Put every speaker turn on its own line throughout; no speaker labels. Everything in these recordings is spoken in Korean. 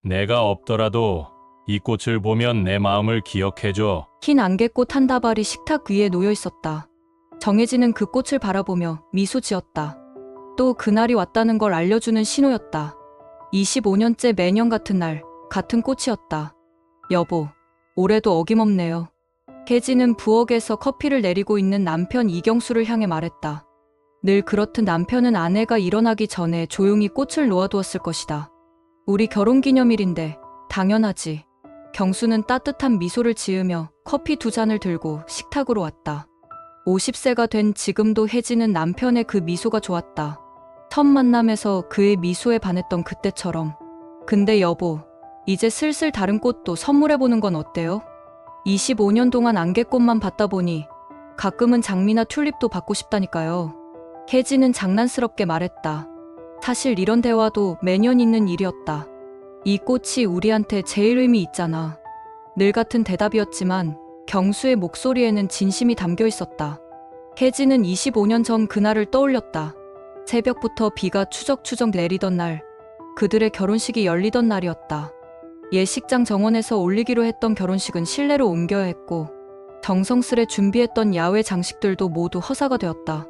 내가 없더라도 이 꽃을 보면 내 마음을 기억해줘.
흰 안개꽃 한 다발이 식탁 위에 놓여 있었다. 정혜진은 그 꽃을 바라보며 미소 지었다. 또 그날이 왔다는 걸 알려주는 신호였다. 25년째 매년 같은 날, 같은 꽃이었다. 여보, 올해도 어김없네요. 혜진은 부엌에서 커피를 내리고 있는 남편 이경수를 향해 말했다. 늘 그렇듯 남편은 아내가 일어나기 전에 조용히 꽃을 놓아두었을 것이다. 우리 결혼기념일인데 당연하지. 경수는 따뜻한 미소를 지으며 커피 2잔을 들고 식탁으로 왔다. 50세가 된 지금도 혜진은 남편의 그 미소가 좋았다. 첫 만남에서 그의 미소에 반했던 그때처럼. 근데 여보, 이제 슬슬 다른 꽃도 선물해보는 건 어때요? 25년 동안 안개꽃만 봤다 보니 가끔은 장미나 튤립도 받고 싶다니까요. 혜진은 장난스럽게 말했다. 사실 이런 대화도 매년 있는 일이었다. 이 꽃이 우리한테 제일 의미 있잖아. 늘 같은 대답이었지만 경수의 목소리에는 진심이 담겨 있었다. 혜진은 25년 전 그날을 떠올렸다. 새벽부터 비가 추적추적 내리던 날, 그들의 결혼식이 열리던 날이었다. 예식장 정원에서 올리기로 했던 결혼식은 실내로 옮겨야 했고 정성스레 준비했던 야외 장식들도 모두 허사가 되었다.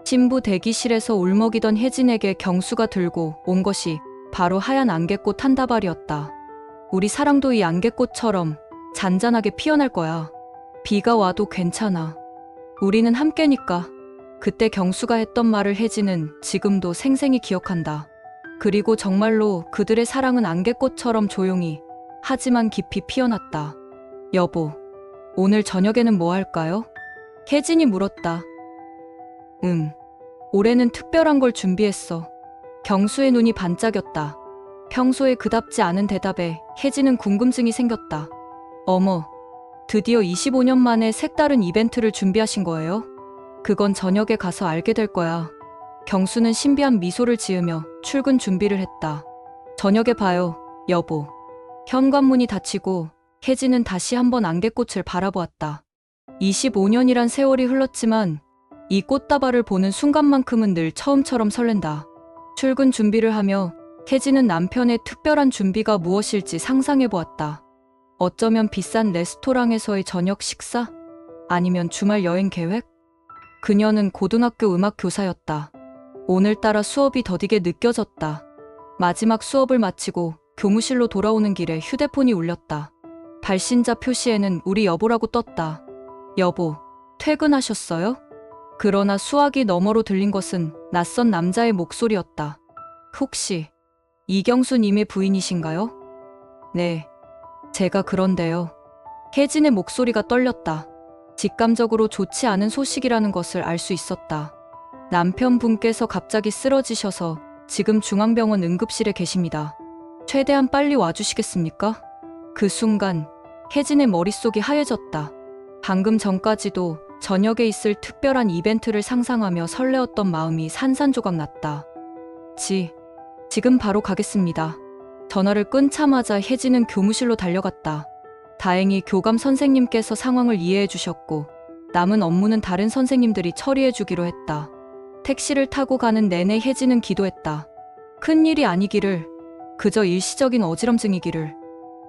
신부 대기실에서 울먹이던 혜진에게 경수가 들고 온 것이 바로 하얀 안개꽃 한 다발이었다. 우리 사랑도 이 안개꽃처럼 잔잔하게 피어날 거야. 비가 와도 괜찮아. 우리는 함께니까. 그때 경수가 했던 말을 혜진은 지금도 생생히 기억한다. 그리고 정말로 그들의 사랑은 안개꽃처럼 조용히 하지만 깊이 피어났다. 여보, 오늘 저녁에는 뭐 할까요? 혜진이 물었다. 올해는 특별한 걸 준비했어. 경수의 눈이 반짝였다. 평소에 그답지 않은 대답에 혜진은 궁금증이 생겼다. 어머, 드디어 25년 만에 색다른 이벤트를 준비하신 거예요? 그건 저녁에 가서 알게 될 거야. 경수는 신비한 미소를 지으며 출근 준비를 했다. 저녁에 봐요, 여보. 현관문이 닫히고 혜진은 다시 한번 안개꽃을 바라보았다. 25년이란 세월이 흘렀지만 이 꽃다발을 보는 순간만큼은 늘 처음처럼 설렌다. 출근 준비를 하며 혜진은 남편의 특별한 준비가 무엇일지 상상해 보았다. 어쩌면 비싼 레스토랑에서의 저녁 식사? 아니면 주말 여행 계획? 그녀는 고등학교 음악 교사였다. 오늘따라 수업이 더디게 느껴졌다. 마지막 수업을 마치고 교무실로 돌아오는 길에 휴대폰이 울렸다. 발신자 표시에는 우리 여보라고 떴다. 여보, 퇴근하셨어요? 그러나 수화기 너머로 들린 것은 낯선 남자의 목소리였다. 혹시 이경수님의 부인이신가요? 네, 제가 그런데요. 혜진의 목소리가 떨렸다. 직감적으로 좋지 않은 소식이라는 것을 알 수 있었다. 남편분께서 갑자기 쓰러지셔서 지금 중앙병원 응급실에 계십니다. 최대한 빨리 와주시겠습니까? 그 순간 혜진의 머릿속이 하얘졌다. 방금 전까지도 저녁에 있을 특별한 이벤트를 상상하며 설레었던 마음이 산산조각 났다. 지금 바로 가겠습니다. 전화를 끊자마자 혜진은 교무실로 달려갔다. 다행히 교감 선생님께서 상황을 이해해 주셨고 남은 업무는 다른 선생님들이 처리해 주기로 했다. 택시를 타고 가는 내내 혜진은 기도했다. 큰일이 아니기를, 그저 일시적인 어지럼증이기를,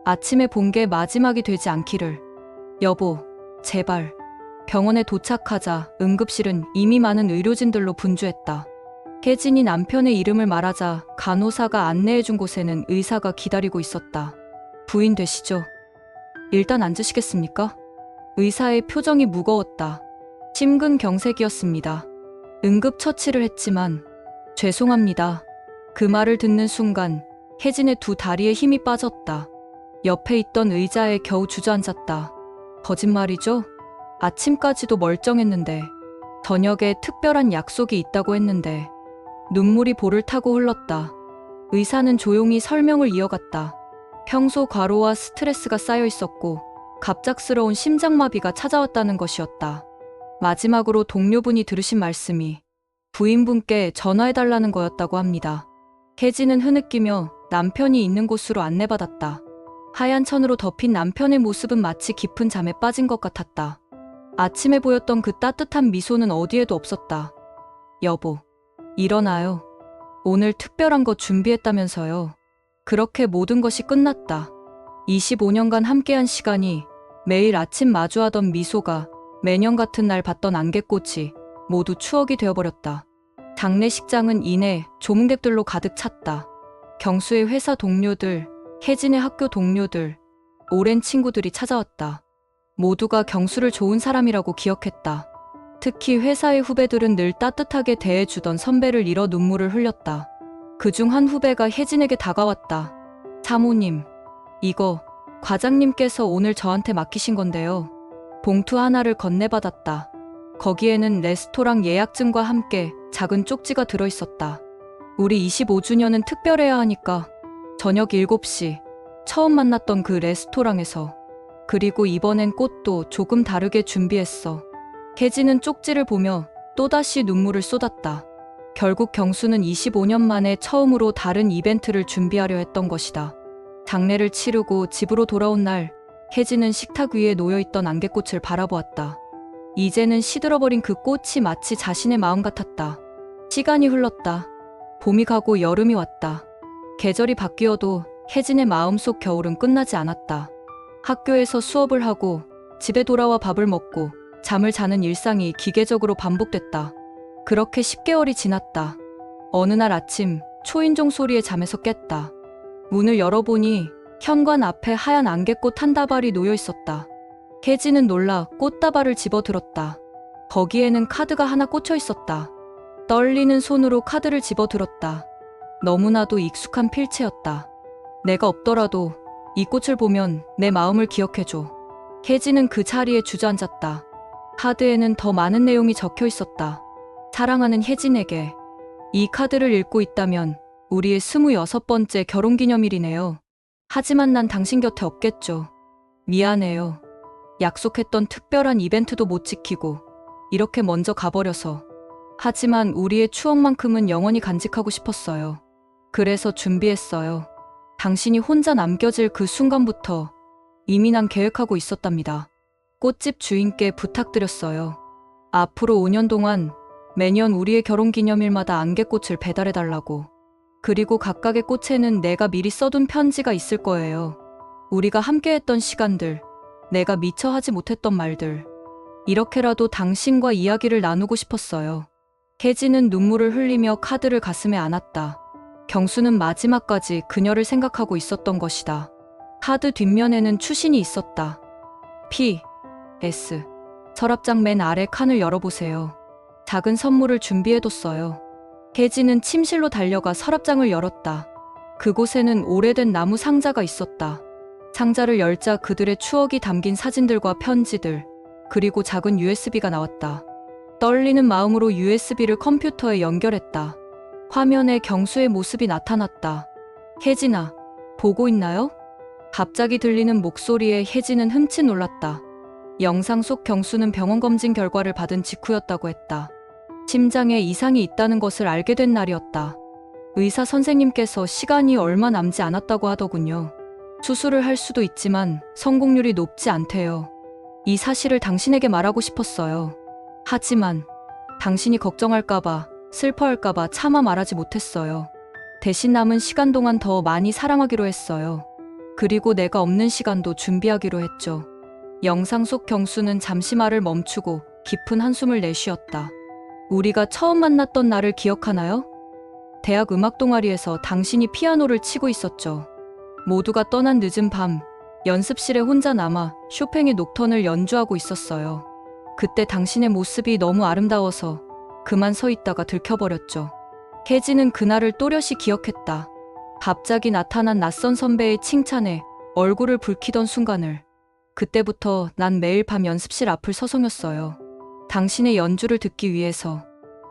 아침에 본 게 마지막이 되지 않기를. 여보, 제발. 병원에 도착하자 응급실은 이미 많은 의료진들로 분주했다. 혜진이 남편의 이름을 말하자 간호사가 안내해준 곳에는 의사가 기다리고 있었다. 부인 되시죠? 일단 앉으시겠습니까? 의사의 표정이 무거웠다. 심근경색이었습니다. 응급처치를 했지만 죄송합니다. 그 말을 듣는 순간 혜진의 두 다리에 힘이 빠졌다. 옆에 있던 의자에 겨우 주저앉았다. 거짓말이죠? 아침까지도 멀쩡했는데, 저녁에 특별한 약속이 있다고 했는데. 눈물이 볼을 타고 흘렀다. 의사는 조용히 설명을 이어갔다. 평소 과로와 스트레스가 쌓여 있었고 갑작스러운 심장마비가 찾아왔다는 것이었다. 마지막으로 동료분이 들으신 말씀이 부인분께 전화해달라는 거였다고 합니다. 혜진은 흐느끼며 남편이 있는 곳으로 안내받았다. 하얀 천으로 덮인 남편의 모습은 마치 깊은 잠에 빠진 것 같았다. 아침에 보였던 그 따뜻한 미소는 어디에도 없었다. 여보, 일어나요. 오늘 특별한 거 준비했다면서요. 그렇게 모든 것이 끝났다. 25년간 함께한 시간이, 매일 아침 마주하던 미소가, 매년 같은 날 봤던 안개꽃이 모두 추억이 되어버렸다. 장례식장은 이내 조문객들로 가득 찼다. 경수의 회사 동료들, 혜진의 학교 동료들, 오랜 친구들이 찾아왔다. 모두가 경수를 좋은 사람이라고 기억했다. 특히 회사의 후배들은 늘 따뜻하게 대해주던 선배를 잃어 눈물을 흘렸다. 그중 한 후배가 혜진에게 다가왔다. 사모님, 이거 과장님께서 오늘 저한테 맡기신 건데요. 봉투 하나를 건네받았다. 거기에는 레스토랑 예약증과 함께 작은 쪽지가 들어있었다. 우리 25주년은 특별해야 하니까 저녁 7시 처음 만났던 그 레스토랑에서, 그리고 이번엔 꽃도 조금 다르게 준비했어. 혜진은 쪽지를 보며 또다시 눈물을 쏟았다. 결국 경수는 25년 만에 처음으로 다른 이벤트를 준비하려 했던 것이다. 장례를 치르고 집으로 돌아온 날, 혜진은 식탁 위에 놓여있던 안개꽃을 바라보았다. 이제는 시들어버린 그 꽃이 마치 자신의 마음 같았다. 시간이 흘렀다. 봄이 가고 여름이 왔다. 계절이 바뀌어도 혜진의 마음속 겨울은 끝나지 않았다. 학교에서 수업을 하고 집에 돌아와 밥을 먹고 잠을 자는 일상이 기계적으로 반복됐다. 그렇게 10개월이 지났다. 어느 날 아침 초인종 소리에 잠에서 깼다. 문을 열어보니 현관 앞에 하얀 안개꽃 한 다발이 놓여 있었다. 혜진은 놀라 꽃다발을 집어들었다. 거기에는 카드가 하나 꽂혀 있었다. 떨리는 손으로 카드를 집어들었다. 너무나도 익숙한 필체였다. 내가 없더라도 이 꽃을 보면 내 마음을 기억해줘. 혜진은 그 자리에 주저앉았다. 카드에는 더 많은 내용이 적혀 있었다. 사랑하는 혜진에게, 이 카드를 읽고 있다면 우리의 26번째 결혼기념일이네요. 하지만 난 당신 곁에 없겠죠. 미안해요. 약속했던 특별한 이벤트도 못 지키고 이렇게 먼저 가버려서. 하지만 우리의 추억만큼은 영원히 간직하고 싶었어요. 그래서 준비했어요. 당신이 혼자 남겨질 그 순간부터 이미 난 계획하고 있었답니다. 꽃집 주인께 부탁드렸어요. 앞으로 5년 동안 매년 우리의 결혼기념일마다 안개꽃을 배달해달라고. 그리고 각각의 꽃에는 내가 미리 써둔 편지가 있을 거예요. 우리가 함께했던 시간들, 내가 미처 하지 못했던 말들, 이렇게라도 당신과 이야기를 나누고 싶었어요. 혜진은 눈물을 흘리며 카드를 가슴에 안았다. 경수는 마지막까지 그녀를 생각하고 있었던 것이다. 카드 뒷면에는 추신이 있었다. P.S. 서랍장 맨 아래 칸을 열어보세요. 작은 선물을 준비해뒀어요. 혜진은 침실로 달려가 서랍장을 열었다. 그곳에는 오래된 나무 상자가 있었다. 상자를 열자 그들의 추억이 담긴 사진들과 편지들, 그리고 작은 USB가 나왔다. 떨리는 마음으로 USB를 컴퓨터에 연결했다. 화면에 경수의 모습이 나타났다. 혜진아, 보고 있나요? 갑자기 들리는 목소리에 혜진은 흠칫 놀랐다. 영상 속 경수는 병원 검진 결과를 받은 직후였다고 했다. 심장에 이상이 있다는 것을 알게 된 날이었다. 의사 선생님께서 시간이 얼마 남지 않았다고 하더군요. 수술을 할 수도 있지만 성공률이 높지 않대요. 이 사실을 당신에게 말하고 싶었어요. 하지만 당신이 걱정할까봐, 슬퍼할까봐 차마 말하지 못했어요. 대신 남은 시간 동안 더 많이 사랑하기로 했어요. 그리고 내가 없는 시간도 준비하기로 했죠. 영상 속 경수는 잠시 말을 멈추고 깊은 한숨을 내쉬었다. 우리가 처음 만났던 날을 기억하나요? 대학 음악 동아리에서 당신이 피아노를 치고 있었죠. 모두가 떠난 늦은 밤, 연습실에 혼자 남아 쇼팽의 녹턴을 연주하고 있었어요. 그때 당신의 모습이 너무 아름다워서 그만 서 있다가 들켜버렸죠. 혜진은 그날을 또렷이 기억했다. 갑자기 나타난 낯선 선배의 칭찬에 얼굴을 붉히던 순간을. 그때부터 난 매일 밤 연습실 앞을 서성였어요. 당신의 연주를 듣기 위해서.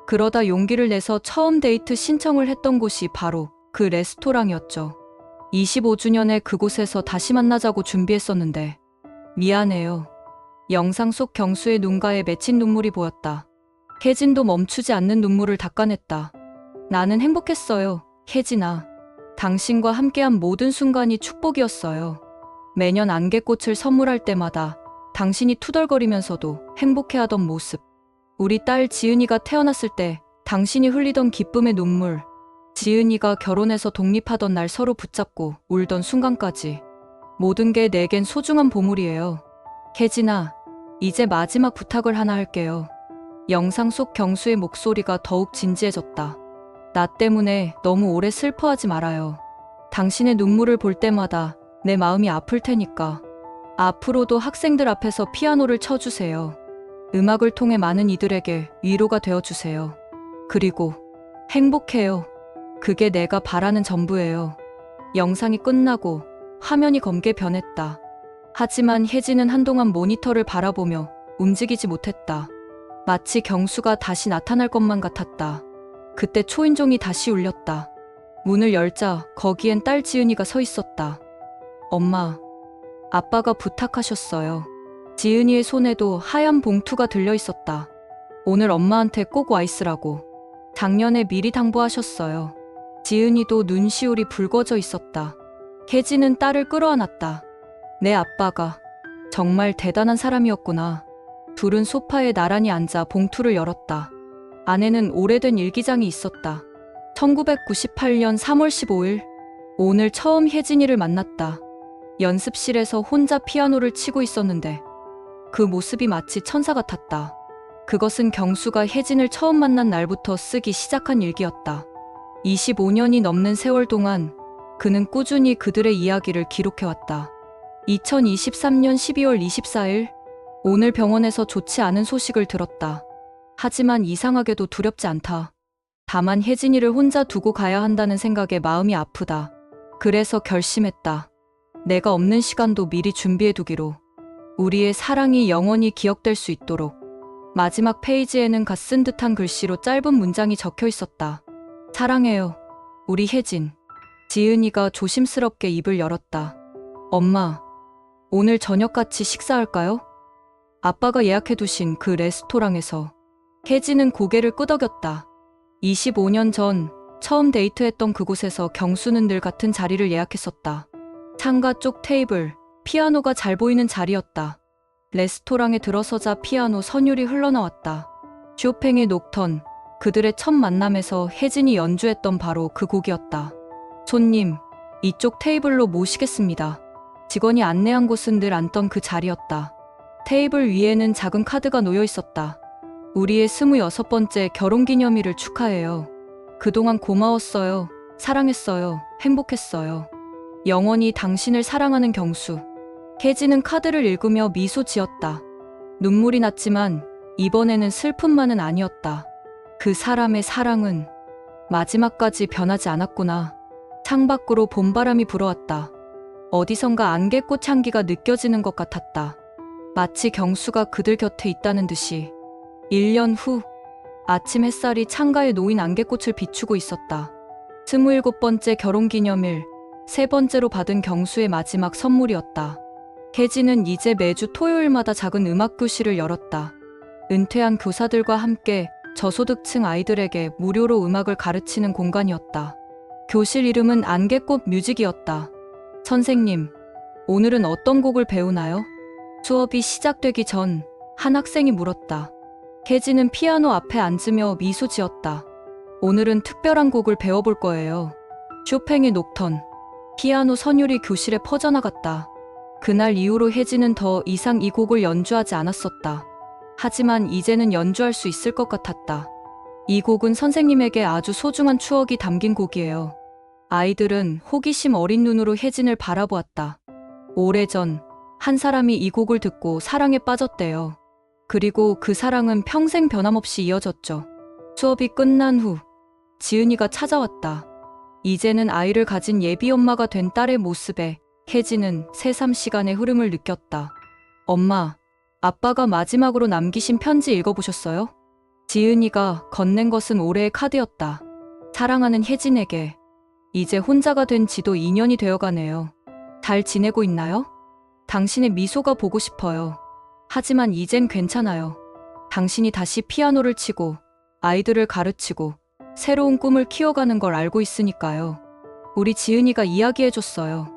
그러다 용기를 내서 처음 데이트 신청을 했던 곳이 바로 그 레스토랑이었죠. 25주년에 그곳에서 다시 만나자고 준비했었는데. 미안해요. 영상 속 경수의 눈가에 맺힌 눈물이 보였다. 혜진도 멈추지 않는 눈물을 닦아냈다. 나는 행복했어요, 혜진아. 당신과 함께한 모든 순간이 축복이었어요. 매년 안개꽃을 선물할 때마다 당신이 투덜거리면서도 행복해하던 모습. 우리 딸 지은이가 태어났을 때 당신이 흘리던 기쁨의 눈물. 지은이가 결혼해서 독립하던 날 서로 붙잡고 울던 순간까지 모든 게 내겐 소중한 보물이에요. 혜진아, 이제 마지막 부탁을 하나 할게요. 영상 속 경수의 목소리가 더욱 진지해졌다. 나 때문에 너무 오래 슬퍼하지 말아요. 당신의 눈물을 볼 때마다 내 마음이 아플 테니까 앞으로도 학생들 앞에서 피아노를 쳐주세요. 음악을 통해 많은 이들에게 위로가 되어주세요. 그리고 행복해요. 그게 내가 바라는 전부예요. 영상이 끝나고 화면이 검게 변했다. 하지만 혜진은 한동안 모니터를 바라보며 움직이지 못했다. 마치 경수가 다시 나타날 것만 같았다. 그때 초인종이 다시 울렸다. 문을 열자 거기엔 딸 지은이가 서 있었다. 엄마, 아빠가 부탁하셨어요. 지은이의 손에도 하얀 봉투가 들려 있었다. 오늘 엄마한테 꼭 와 있으라고. 작년에 미리 당부하셨어요. 지은이도 눈시울이 붉어져 있었다. 혜진은 딸을 끌어안았다. 내 아빠가 정말 대단한 사람이었구나. 둘은 소파에 나란히 앉아 봉투를 열었다. 안에는 오래된 일기장이 있었다. 1998년 3월 15일, 오늘 처음 혜진이를 만났다. 연습실에서 혼자 피아노를 치고 있었는데 그 모습이 마치 천사 같았다. 그것은 경수가 혜진을 처음 만난 날부터 쓰기 시작한 일기였다. 25년이 넘는 세월 동안 그는 꾸준히 그들의 이야기를 기록해왔다. 2023년 12월 24일, 오늘 병원에서 좋지 않은 소식을 들었다. 하지만 이상하게도 두렵지 않다. 다만 혜진이를 혼자 두고 가야 한다는 생각에 마음이 아프다. 그래서 결심했다. 내가 없는 시간도 미리 준비해두기로. 우리의 사랑이 영원히 기억될 수 있도록. 마지막 페이지에는 갓쓴 듯한 글씨로 짧은 문장이 적혀 있었다. 사랑해요, 우리 혜진. 지은이가 조심스럽게 입을 열었다. 엄마, 오늘 저녁 같이 식사할까요? 아빠가 예약해두신 그 레스토랑에서. 혜진은 고개를 끄덕였다. 25년 전 처음 데이트했던 그곳에서 경수는 늘 같은 자리를 예약했었다. 창가 쪽 테이블, 피아노가 잘 보이는 자리였다. 레스토랑에 들어서자 피아노 선율이 흘러나왔다. 쇼팽의 녹턴, 그들의 첫 만남에서 혜진이 연주했던 바로 그 곡이었다. 손님, 이쪽 테이블로 모시겠습니다. 직원이 안내한 곳은 늘 앉던 그 자리였다. 테이블 위에는 작은 카드가 놓여 있었다. 우리의 26번째 결혼기념일을 축하해요. 그동안 고마웠어요. 사랑했어요. 행복했어요. 영원히 당신을 사랑하는 경수. 혜진은 카드를 읽으며 미소 지었다. 눈물이 났지만 이번에는 슬픔만은 아니었다. 그 사람의 사랑은 마지막까지 변하지 않았구나. 창밖으로 봄바람이 불어왔다. 어디선가 안개꽃 향기가 느껴지는 것 같았다. 마치 경수가 그들 곁에 있다는 듯이. 1년 후, 아침 햇살이 창가에 놓인 안개꽃을 비추고 있었다. 27번째 결혼기념일, 세 번째로 받은 경수의 마지막 선물이었다. 혜진은 이제 매주 토요일마다 작은 음악교실을 열었다. 은퇴한 교사들과 함께 저소득층 아이들에게 무료로 음악을 가르치는 공간이었다. 교실 이름은 안개꽃 뮤직이었다. 선생님, 오늘은 어떤 곡을 배우나요? 수업이 시작되기 전 한 학생이 물었다. 혜진은 피아노 앞에 앉으며 미소 지었다. 오늘은 특별한 곡을 배워볼 거예요. 쇼팽의 녹턴. 피아노 선율이 교실에 퍼져나갔다. 그날 이후로 혜진은 더 이상 이 곡을 연주하지 않았었다. 하지만 이제는 연주할 수 있을 것 같았다. 이 곡은 선생님에게 아주 소중한 추억이 담긴 곡이에요. 아이들은 호기심 어린 눈으로 혜진을 바라보았다. 오래전 한 사람이 이 곡을 듣고 사랑에 빠졌대요. 그리고 그 사랑은 평생 변함없이 이어졌죠. 수업이 끝난 후 지은이가 찾아왔다. 이제는 아이를 가진 예비 엄마가 된 딸의 모습에 혜진은 새삼 시간의 흐름을 느꼈다. 엄마, 아빠가 마지막으로 남기신 편지 읽어보셨어요? 지은이가 건넨 것은 올해의 카드였다. 사랑하는 혜진에게. 이제 혼자가 된 지도 2년이 되어가네요. 잘 지내고 있나요? 당신의 미소가 보고 싶어요. 하지만 이젠 괜찮아요. 당신이 다시 피아노를 치고 아이들을 가르치고 새로운 꿈을 키워가는 걸 알고 있으니까요. 우리 지은이가 이야기해줬어요.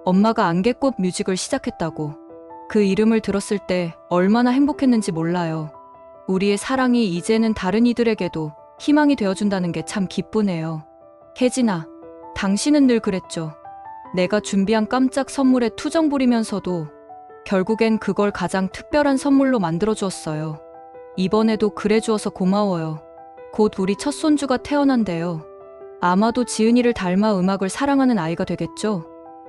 엄마가 안개꽃 뮤직을 시작했다고. 그 이름을 들었을 때 얼마나 행복했는지 몰라요. 우리의 사랑이 이제는 다른 이들에게도 희망이 되어준다는 게 참 기쁘네요. 혜진아, 당신은 늘 그랬죠. 내가 준비한 깜짝 선물에 투정 부리면서도 결국엔 그걸 가장 특별한 선물로 만들어 주었어요. 이번에도 그래 주어서 고마워요. 곧 우리 첫 손주가 태어난대요. 아마도 지은이를 닮아 음악을 사랑하는 아이가 되겠죠?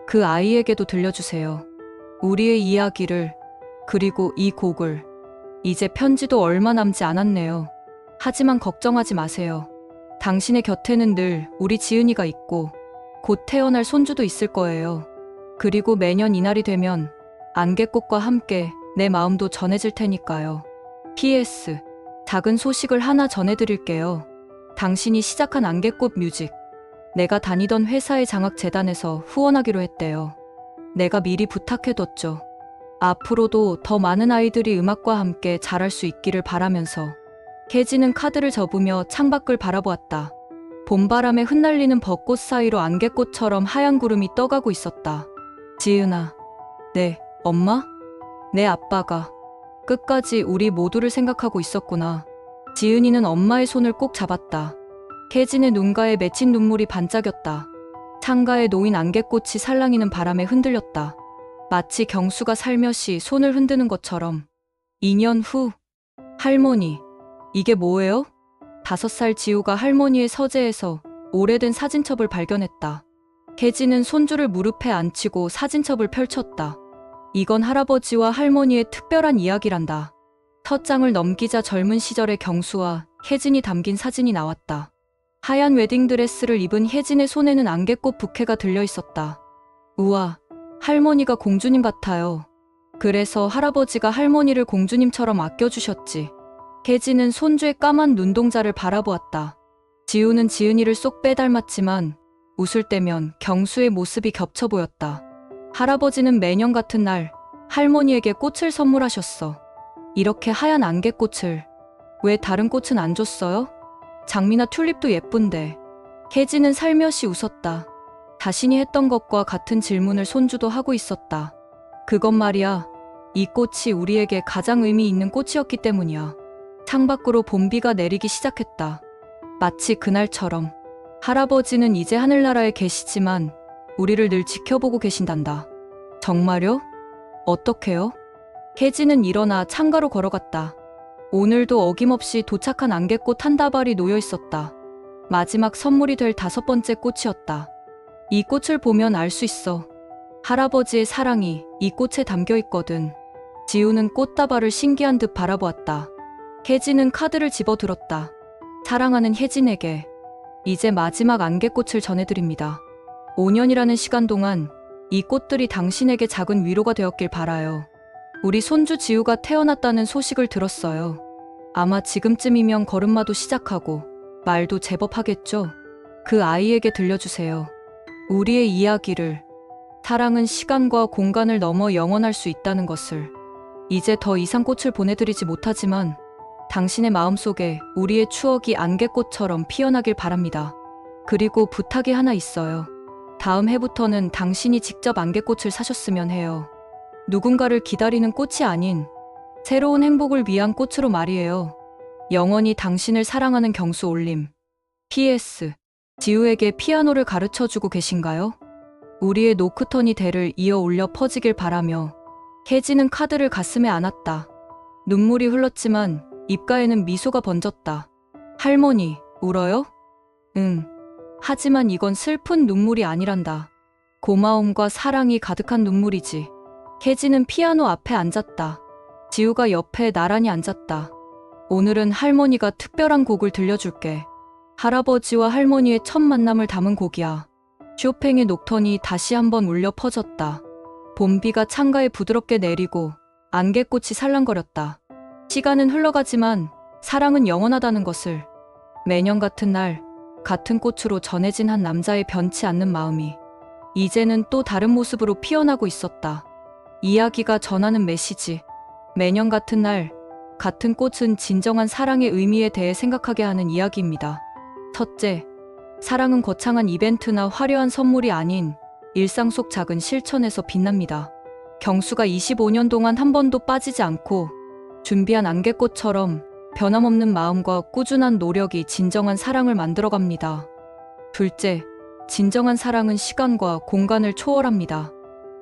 그 아이에게도 들려주세요. 우리의 이야기를, 그리고 이 곡을. 이제 편지도 얼마 남지 않았네요. 하지만 걱정하지 마세요. 당신의 곁에는 늘 우리 지은이가 있고 곧 태어날 손주도 있을 거예요. 그리고 매년 이날이 되면 안개꽃과 함께 내 마음도 전해질 테니까요. PS. 작은 소식을 하나 전해드릴게요. 당신이 시작한 안개꽃 뮤직. 내가 다니던 회사의 장학재단에서 후원하기로 했대요. 내가 미리 부탁해뒀죠. 앞으로도 더 많은 아이들이 음악과 함께 자랄 수 있기를 바라면서. 혜진은 카드를 접으며 창밖을 바라보았다. 봄바람에 흩날리는 벚꽃 사이로 안개꽃처럼 하얀 구름이 떠가고 있었다. 지은아. 네, 엄마? 내 아빠가 끝까지 우리 모두를 생각하고 있었구나. 지은이는 엄마의 손을 꼭 잡았다. 혜진의 눈가에 맺힌 눈물이 반짝였다. 창가에 놓인 안개꽃이 살랑이는 바람에 흔들렸다. 마치 경수가 살며시 손을 흔드는 것처럼. 2년 후. 할머니. 이게 뭐예요? 5살 지우가 할머니의 서재에서 오래된 사진첩을 발견했다. 혜진은 손주를 무릎에 앉히고 사진첩을 펼쳤다. 이건 할아버지와 할머니의 특별한 이야기란다. 첫 장을 넘기자 젊은 시절의 경수와 혜진이 담긴 사진이 나왔다. 하얀 웨딩드레스를 입은 혜진의 손에는 안개꽃 부케가 들려 있었다. 우와, 할머니가 공주님 같아요. 그래서 할아버지가 할머니를 공주님처럼 아껴주셨지. 혜진은 손주의 까만 눈동자를 바라보았다. 지우는 지은이를 쏙 빼닮았지만 웃을 때면 경수의 모습이 겹쳐 보였다. 할아버지는 매년 같은 날 할머니에게 꽃을 선물하셨어. 이렇게 하얀 안개꽃을. 왜 다른 꽃은 안 줬어요? 장미나 튤립도 예쁜데. 혜진은 살며시 웃었다. 자신이 했던 것과 같은 질문을 손주도 하고 있었다. 그건 말이야. 이 꽃이 우리에게 가장 의미 있는 꽃이었기 때문이야. 창밖으로 봄비가 내리기 시작했다. 마치 그날처럼. 할아버지는 이제 하늘나라에 계시지만 우리를 늘 지켜보고 계신단다. 정말요? 어떻게요? 혜진은 일어나 창가로 걸어갔다. 오늘도 어김없이 도착한 안개꽃 한 다발이 놓여 있었다. 마지막 선물이 될 5번째 꽃이었다. 이 꽃을 보면 알 수 있어. 할아버지의 사랑이 이 꽃에 담겨 있거든. 지우는 꽃다발을 신기한 듯 바라보았다. 혜진은 카드를 집어들었다. 사랑하는 혜진에게 이제 마지막 안개꽃을 전해드립니다. 5년이라는 시간 동안 이 꽃들이 당신에게 작은 위로가 되었길 바라요. 우리 손주 지우가 태어났다는 소식을 들었어요. 아마 지금쯤이면 걸음마도 시작하고 말도 제법 하겠죠? 그 아이에게 들려주세요. 우리의 이야기를. 사랑은 시간과 공간을 넘어 영원할 수 있다는 것을. 이제 더 이상 꽃을 보내드리지 못하지만 당신의 마음속에 우리의 추억이 안개꽃처럼 피어나길 바랍니다. 그리고 부탁이 하나 있어요. 다음 해부터는 당신이 직접 안개꽃을 사셨으면 해요. 누군가를 기다리는 꽃이 아닌 새로운 행복을 위한 꽃으로 말이에요. 영원히 당신을 사랑하는 경수 올림. PS. 지우에게 피아노를 가르쳐주고 계신가요? 우리의 노크턴이 대를 이어 울려 퍼지길 바라며. 혜진은 카드를 가슴에 안았다. 눈물이 흘렀지만 입가에는 미소가 번졌다. 할머니, 울어요? 응. 하지만 이건 슬픈 눈물이 아니란다. 고마움과 사랑이 가득한 눈물이지. 혜진은 피아노 앞에 앉았다. 지우가 옆에 나란히 앉았다. 오늘은 할머니가 특별한 곡을 들려줄게. 할아버지와 할머니의 첫 만남을 담은 곡이야. 쇼팽의 녹턴이 다시 한번 울려 퍼졌다. 봄비가 창가에 부드럽게 내리고 안개꽃이 살랑거렸다. 시간은 흘러가지만 사랑은 영원하다는 것을. 매년 같은 날 같은 꽃으로 전해진 한 남자의 변치 않는 마음이 이제는 또 다른 모습으로 피어나고 있었다. 이야기가 전하는 메시지. 매년 같은 날 같은 꽃은 진정한 사랑의 의미에 대해 생각하게 하는 이야기입니다. 첫째, 사랑은 거창한 이벤트나 화려한 선물이 아닌 일상 속 작은 실천에서 빛납니다. 경수가 25년 동안 한 번도 빠지지 않고 준비한 안개꽃처럼 변함없는 마음과 꾸준한 노력이 진정한 사랑을 만들어갑니다. 둘째, 진정한 사랑은 시간과 공간을 초월합니다.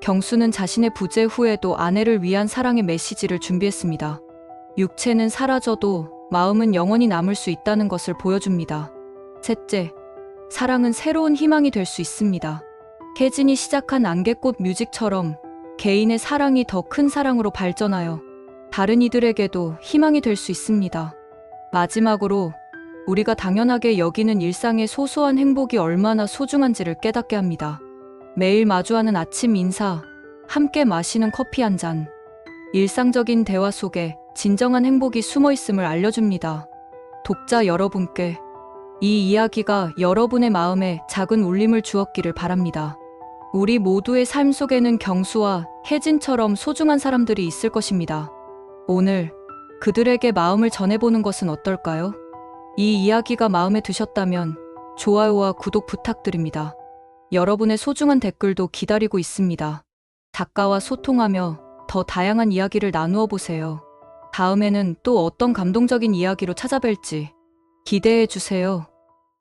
경수는 자신의 부재 후에도 아내를 위한 사랑의 메시지를 준비했습니다. 육체는 사라져도 마음은 영원히 남을 수 있다는 것을 보여줍니다. 셋째, 사랑은 새로운 희망이 될 수 있습니다. 혜진이 시작한 안개꽃 뮤직처럼 개인의 사랑이 더 큰 사랑으로 발전하여 다른 이들에게도 희망이 될 수 있습니다. 마지막으로 우리가 당연하게 여기는 일상의 소소한 행복이 얼마나 소중한지를 깨닫게 합니다. 매일 마주하는 아침 인사, 함께 마시는 커피 한 잔, 일상적인 대화 속에 진정한 행복이 숨어 있음을 알려줍니다. 독자 여러분께 이 이야기가 여러분의 마음에 작은 울림을 주었기를 바랍니다. 우리 모두의 삶 속에는 경수와 혜진처럼 소중한 사람들이 있을 것입니다. 오늘 그들에게 마음을 전해보는 것은 어떨까요? 이 이야기가 마음에 드셨다면 좋아요와 구독 부탁드립니다. 여러분의 소중한 댓글도 기다리고 있습니다. 작가와 소통하며 더 다양한 이야기를 나누어 보세요. 다음에는 또 어떤 감동적인 이야기로 찾아뵐지 기대해 주세요.